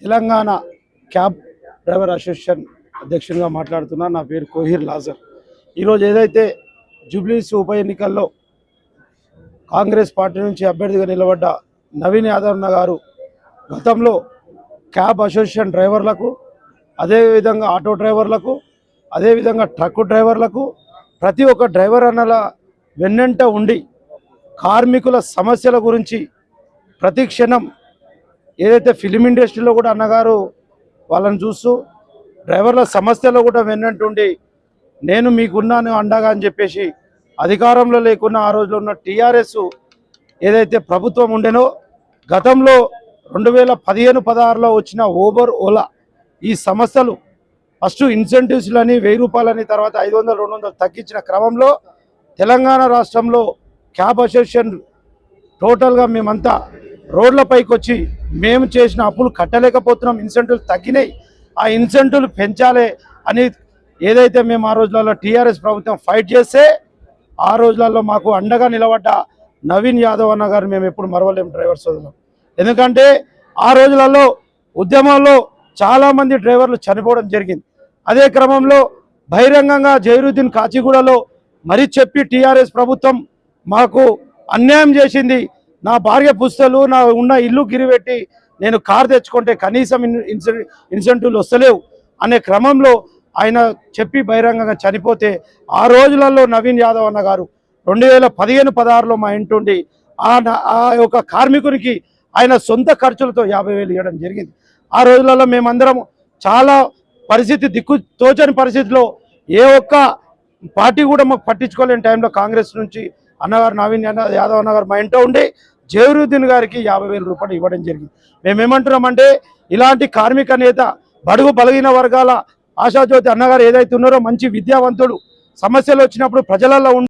Telangana cab driver association అధ్యక్షునిగా మాట్లాడుతున్నా. నా పేరు కోహిర్ లాజర్. ఈరోజు ఏదైతే జూబ్లీస్ ఉప ఎన్నికల్లో కాంగ్రెస్ పార్టీ నుంచి అభ్యర్థిగా నిలబడ్డ నవీన్ యాదవ్ గారు గతంలో క్యాబ్ అసోసియేషన్ డ్రైవర్లకు, అదేవిధంగా ఆటో డ్రైవర్లకు, అదేవిధంగా ట్రక్కు డ్రైవర్లకు, ప్రతి ఒక్క డ్రైవర్ అన్నల వెన్నంట ఉండి కార్మికుల సమస్యల గురించి ప్రతి క్షణం ఏదైతే ఫిలిం ఇండస్ట్రీలో కూడా అన్నగారు వాళ్ళని చూస్తూ డ్రైవర్ల సమస్యలో కూడా వెన్నంటుండి నేను మీకున్నాను అండగా అని చెప్పేసి అధికారంలో లేకున్నా ఆ రోజులో ఉన్న టీఆర్ఎస్ ఏదైతే ప్రభుత్వం ఉండేనో గతంలో 2015-16లో వచ్చిన ఊబర్, ఓలా ఈ సంస్థలు ఫస్ట్ ఇన్సెంటివ్స్లని 1000 రూపాయలని తర్వాత 500-200 తగ్గించిన క్రమంలో తెలంగాణ రాష్ట్రంలో క్యాబ్ అసోసియేషన్ టోటల్గా మేమంతా రోడ్లపైకి వచ్చి మేము చేసిన అప్పులు కట్టలేకపోతున్నాం, ఇన్సెంటివ్లు తగ్గినాయి, ఆ ఇన్సెంటివ్లు పెంచాలి అని ఏదైతే మేము ఆ రోజులలో టీఆర్ఎస్ ప్రభుత్వం ఫైట్ చేస్తే ఆ రోజులలో మాకు అండగా నిలబడ్డ నవీన్ యాదవ్ అన్న గారు మేము ఎప్పుడు మరవలేము డ్రైవర్ సోదరులు. ఎందుకంటే ఆ రోజులలో ఉద్యమాల్లో చాలామంది డ్రైవర్లు చనిపోవడం జరిగింది. అదే క్రమంలో బహిరంగంగా జైరుద్దీన్ కాచిగూడలో మరీ చెప్పి టీఆర్ఎస్ ప్రభుత్వం మాకు అన్యాయం చేసింది, నా భార్య పుస్తలు నా ఉన్న ఇల్లు గిరిపెట్టి నేను కారు తెచ్చుకుంటే కనీసం ఇన్సెంటివ్లు వస్తలేవు అనే క్రమంలో ఆయన చెప్పి బహిరంగంగా చనిపోతే ఆ రోజులలో నవీన్ యాదవ్ అన్న గారు 2015-16లో మా ఇంటుండి ఆ యొక్క కార్మికునికి ఆయన సొంత ఖర్చులతో 50,000 ఇవ్వడం జరిగింది. ఆ రోజులలో మేమందరం చాలా పరిస్థితి దిక్కు తోచని పరిస్థితిలో ఏ ఒక్క పార్టీ కూడా మాకు పట్టించుకోలేని టైంలో కాంగ్రెస్ నుంచి అన్నగారు నవీన్ యాదవ్ అన్నగారు మా ఇంట్లో ఉండి జైరుద్దీన్ గారికి 50,000 రూపాయలు ఇవ్వడం జరిగింది. మేమేమంటున్నామంటే ఇలాంటి కార్మిక నేత, బడుగు బలహీన వర్గాల ఆశాజ్యోతి అన్నగారు ఏదైతే ఉన్నారో మంచి విద్యావంతుడు, సమస్యలు వచ్చినప్పుడు ప్రజలలో